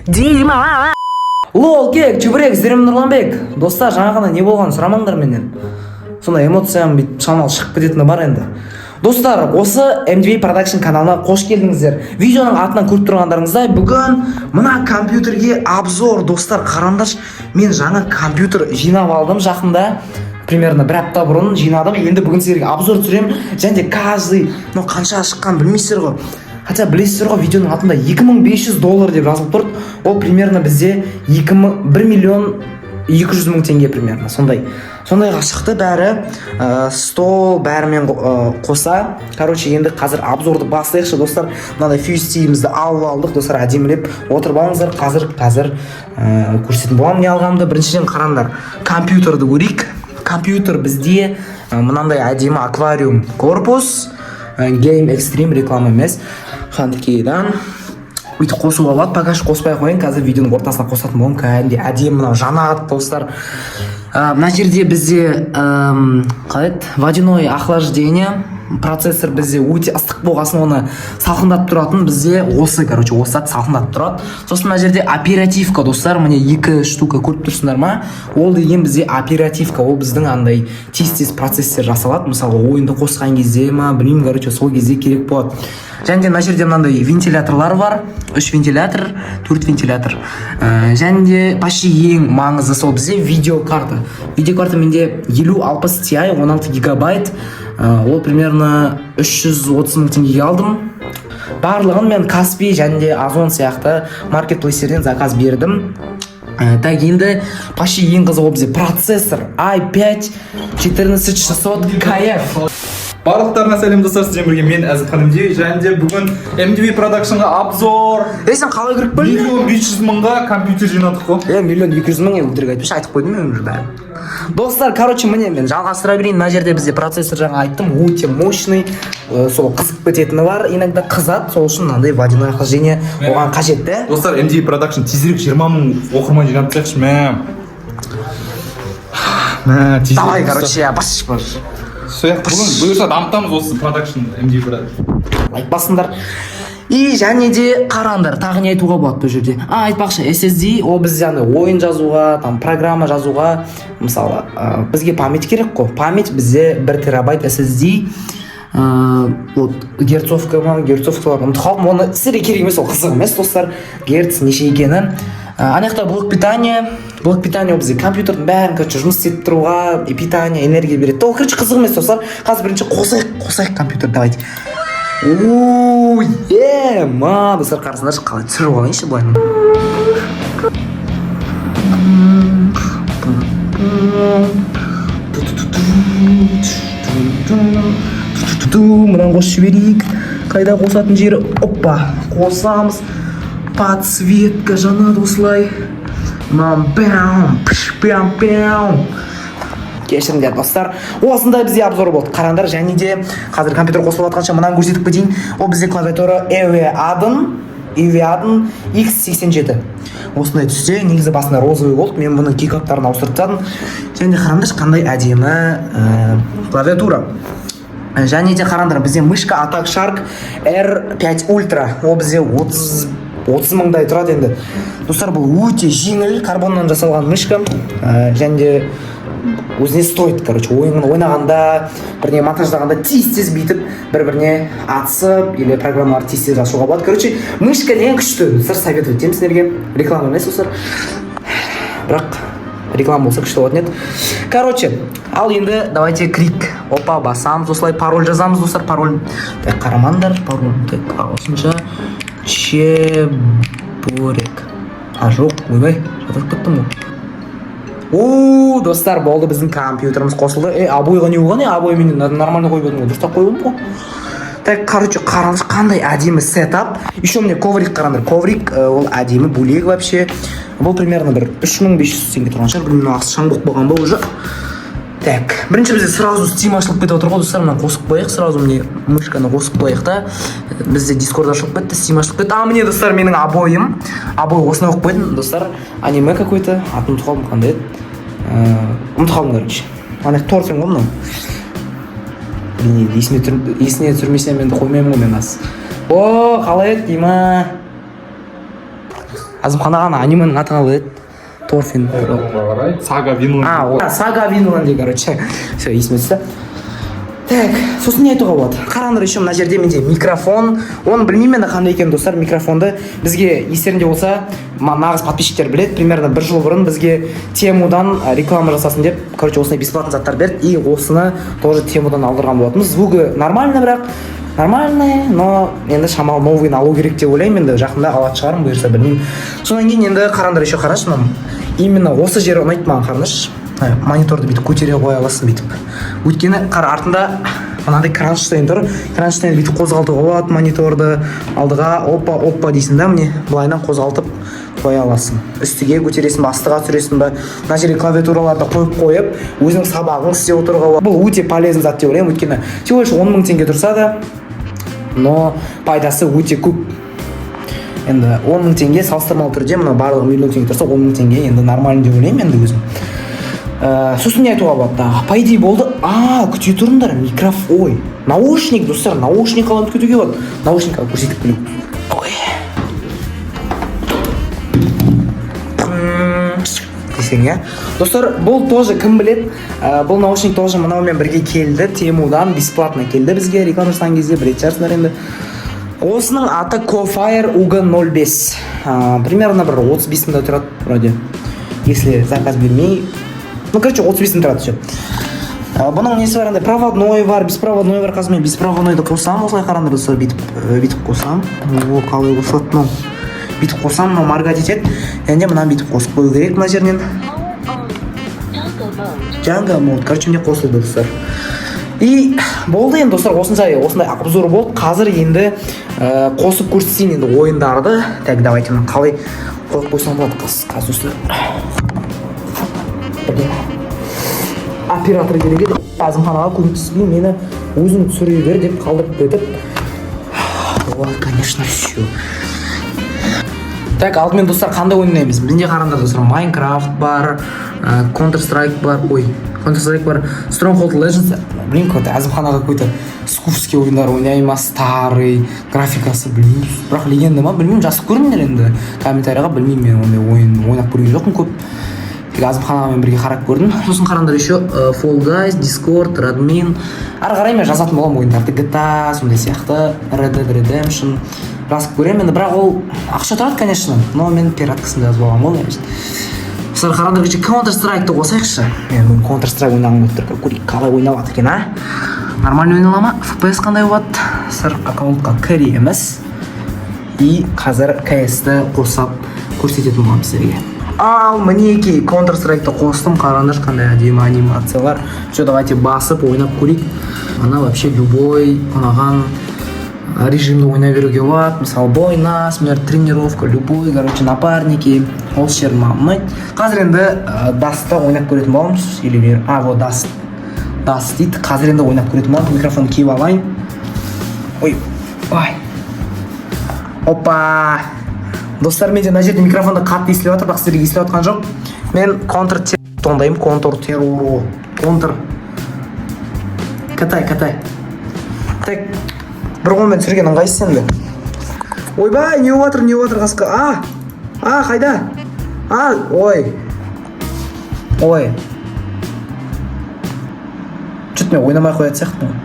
Дима. Лол кек, чүбірек, Зерем Нұрланбек. Достар, жаңа ғана не болған сұрамаңдар менен. Сондай эмоциям бүйтіп шамал шығып кететіні бар енді. Достар, осы MDV Production каналына қош келдіңіздер. Видеоның атынан көріп тұрғандарыңыздай, бүгін мына компьютерге обзор. Достар, қараңдаршы, мен жаңа компьютер жинап алдым жақында. Примерно бір апта бұрын жинадым. Енді бүгін сіздерге обзор түсіремін. Және де каждый, қанша шыққан білмейсіздер ғой. Хотя білесіздер ғой, видеоның атында $2500 деп жазылып тұрды. Ол примерно бізде 1,200,000 теңге примерно. Сондайға шықты бәрі, стол бәрімен қоса. Короче, енді қазір обзорды бастайықшы, достар. Мынандай фьюз-тиімізді алып алдық, достар, әдемілеп отырып алыңыздар. Қазір көрсететін боламын не алғанымды. Біріншіден қараңдар, компьютерді көрейік. Компьютер бізде мынандай әдемі аквариум корпус, Game Extreme реклама емес. Ханкейдан бүйтіп қосуға болады, пока қоспай қойын, қазір видеоның ортасына қосатын боламын. Кәдімгі әдемі мынау жанат, достар. Мына жерде бізде водяной охлаждение, процессор бізде өте ыстық болғасын оны салқындатып тұратын, бізде осы зат салқындатып тұрады. Сосын мына жерде оперативка, достар, міне 2 штука көріп тұрсыңдар ма? Ол деген бізде оперативка, ол біздің андай тез процессор жасалады. Мысалы ойынды қосқан кезде ма, білмеймін, сол кезде керек болады. Және де мына жерде мынандай вентиляторлар бар, 3 вентилятор, 4 вентилятор. Және де почти ең маңызды сол бізде видеокарта. Видеокарта менде 5060 Ti 16 гигабайт. Ол примерно 330,000 теңгеге алдым. Барлығын мен Каспи және де Озон сияқты маркетплейстерден заказ бердім. Так, енді почти ең қызығы ол бізде процессор i5 14600KF. Барлықтарына сәлем достар, сізден бірге мен Әзілхан MDV, және де бүгін MDV Production'ға обзор. Сен қалай кіріп бөлдің? 1,500,000-ға компьютер жинадық қой. 1,200,000 өтірік айтпыш, айтып қойдым мен өмір бәрін. Достар, міне мен жалғастыра берейін. Мына жерде бізде процессор жаңа айттым, өте мощный, сол қызып кететіні бар, иногда қызады, сол үшін мынандай водяной охлаждение оған қажетті. Достар, MDV Production тезірек 20,000 оқырман жинап тастайықшы, Давай, баш. Бүгін бұйырса дамытамыз осы продакшн MDV Production. Лайк басыңдар. И және де қараңдар, тағы не айтуға болады бұл жерде. Айтпақшы, SSD, ол бізде ойын жазуға, программа жазуға, мысалы, бізге память керек қой. Память бізде 1 терабайт SSD, герцовкалар, ұмытып қалдым, оны сіздерге керек емес, ол қызық емес, достар, герц неше екені. Анаяқта блок питание ол бізде компьютердің бәрін жұмыс істетіп тұруға, питание, энергия береді. Ол қызық емес, достар. Қазір бірінші қосайық компьютер, давайте. Достар, қарасындаршы, қалай түсіріп алайыншы былайын. Мұнан қосып жіберейік. Қайда қосатын жері? Оппа, қосамыз. Подсветка жанады осылай. Кешіріңдер, достар. Осындай бізде обзор болды. Қараңдар, және де қазір компьютер қосылып жатқанша мынаны көрсетіп кетейін. Ол бізде клавиатура EVADN X87. Осындай түсте, негізі басында розовый болды. Мен бұны кейкаптарын ауыстырып тастадым. Және де қараңдар, қандай әдемі клавиатура. Және де қараңдар, бізде мышка Attack Shark R5 Ultra. Ол бізде 30,000-дай тұрады енді. Достар, бұл өте жеңіл, карбоннан жасалған мышка. Және де өзіне стоит, ойынын ойнағанда, біріне монтаждағанда тез бүйтіп, бір-біріне атысып, или программалар тез ашуға болады. Мышка ең күшті. Достар, совет етемін сіздерге. Реклама емес, достар. Бірақ реклама болса күшті болатын еді. Ал енді давайте крик. Опа, басамыз, осылай пароль жазамыз, достар, пароль. Қарамаңдар, пароль. Осынша Чебурек. Жоқ, ойбай, жатып кеттім ғой. Достар, болды, біздің компьютеріміз қосылды. Обойға не болған? Обоймен нормально қойып едім ғой, дұрыстап қойып едім ғой. Қараңыз, қандай әдемі сетап. Еще мне коврик қараңдар. Коврик, ол әдемі бөлек вообще. Бұл примерно бір 3,500 теңге тұрған шығар. Білмеймін, ақсы шаңбық болған ба уже. Так, бірінші бізде сразу Steam ашылып кетіп отыр ғой, достар, мына қосып қояйық, сразу мне мышканы қосып қояйық та. Бізде Discord ашылып кетті, Steam ашылып кетті. Міне, достар, менің обойым. Обой осына қойып қойдым, достар. Аниме какой-то, атын ұмытып қалдым, қандай еді. Ұмытып қалдым, Ана торсың ғой мынау. Есіне түсірмесем енді қоймаймын ғой мен аз. Қалай еді, Дима? Азымхан ағаны анименің аты қалай еді? Торфин. Сага Винланд. Сага Винланд, короче. Все, есіме түсті. Так, сосын не айтуға болады? Қараңдар, еще мына жерде менде микрофон. Оны білмеймін енді қандай екенін, достар. Микрофонды бізге естерінде болса, нағыз подписчиктер біледі. Примерно бір жыл бұрын бізге Темудан реклама жасасын деп, короче, осындай бесплатный заттар берді. И осыны тоже Темудан алдырған болатынбыз. Звугі нормально, бірақ нормальный, но енді шамалы новыйын алу керек деп ойлаймын. Енді жақында алатын шығармын, бұйырса білмеймін. Содан кейін енді қараңдар, еще қарашы, именно осы жері ұнайды маған, қараңдаршы. Мониторды бүйтіп көтере қоя аласың бүйтіп. Өйткені қара артында мынандай кранштейн тұр. Кранштейн бүйтіп қозғалтуға болады мониторды. Алдыға оппа дейсің да, міне былайынан қозғалтып қоя аласың. Үстіге көтересің бе, астыға түсіресің бе. Мына жерге клавиатураларды қойып, өзінің сабағын істеп отыруға болады. Бұл өте полезный зат деп ойлаймын, өйткені всего лишь 10 000 теңге тұрса да, но пайдасы өте көп. Енді 10 000 теңге салыстырмалы түрде, мына барлығы миллион теңге тұрса, 10 000 теңге енді нормально деп ойлаймын енді өзім. Сосын не айтуға болады? По идее болды. Күте тұрыңдар, ой, наушник, достар, наушник алып күтуге болады. Наушник алып көрсетіп білу. Ой. Десең, я? Достар, бұл тоже кім білет? Бұл наушник тоже мынаумен бірге келді. Темудан бесплатно келді бізге. Реклама жасаған кезде білет жарсыңдар енді. Осының аты Cofire UG05. Примерно бір 35 мыңда тұрады, вроде. Если заказ бермей. Короче, 35 мыңда тұрады все. Бұның несі бар, проводной бар, беспроводной бар. Қазір мен беспроводнойды қосам, осылай қараңдар, достар, бүйтіп қосам. Қалай қосылады, бүйтіп қосам, маргат етеді. Енді мына бүйтіп қосып қою керек мына жерінен. Jungle mode, короче, мне қосылды, достар. И болды енді, достар, осындай обзор болды. Қазір енді қосып көрсетейін енді ойындарды. Так, давайте мына қалай қойып қойсам болады. Қазір достар. Оператор керек еді. Азымханаға көмек түспей мені өзің түсіре бер деп қалдырып өтіп. Ой, конечно, все. Так, алдымен достар, қандай ойнаймыз? Менде қараңдар, достар, Minecraft бар, Counter-Strike бар, Counter-Strike бар, Stronghold Legends. Блин, какой-то Азымханаға какой-то скуфский ойындар ойнаймын, старый, графикасы білмеймін. Бірақ легенда ма, білмеймін, жазып көріңдер енді. Комментарияға білмеймін, мен ондай ойын ойнап көрген жоқпын көп. Азымханамен бірге қарап көрдім. Сосын қараңдар еще Fall Guys, Discord, Radmin. Ары қарай мен жазатын боламын ойындарды. GTA, сондай сияқты, Red Dead Redemption. Жазып көремін енді, бірақ ол ақша тұрады, конечно, но мен пираткасын жазып алғанмын ғой, конечно. Сосын қараңдар, Counter-Strike'ты қосайықшы. Мен Counter-Strike ойнағым өттір, көрейік қалай ойналады екен, Нормально ойнала ма? FPS қандай болады? Сыр аккаунтқа кіреміз. И қазір CS-ті қосап көрсететін боламын сіздерге. Ал мінеки Counter-Strike'ты қостым, қараңдар қандай әдемі анимациялар. Все, давайте басып ойнап көрейік. Ана вообще любой ұнаған режимді ойнай беруге болады. Мысалы бойна, тренировка, любой, короче, напарники. Ол шер маған ұнайды. Қазір енді Dust'ты ойнап көретін боламыз. Или вот Dust дейді. Қазір енді ойнап көретін боламыз. Микрофон киіп алайын. Ой. Опа. Достар, менде мына жерде микрофонда қатты естіліп жатыр, бірақ сіздерге естіліп жатқан жоқ. Мен контр-террор ондаймын, контр. Катай. Так, бір қолмен түсірген ыңғайсыз енді. Ойбай, не болып жатыр қасқа. Қайда? Ой. Чөт мен ойнамай қоятын сияқтымын.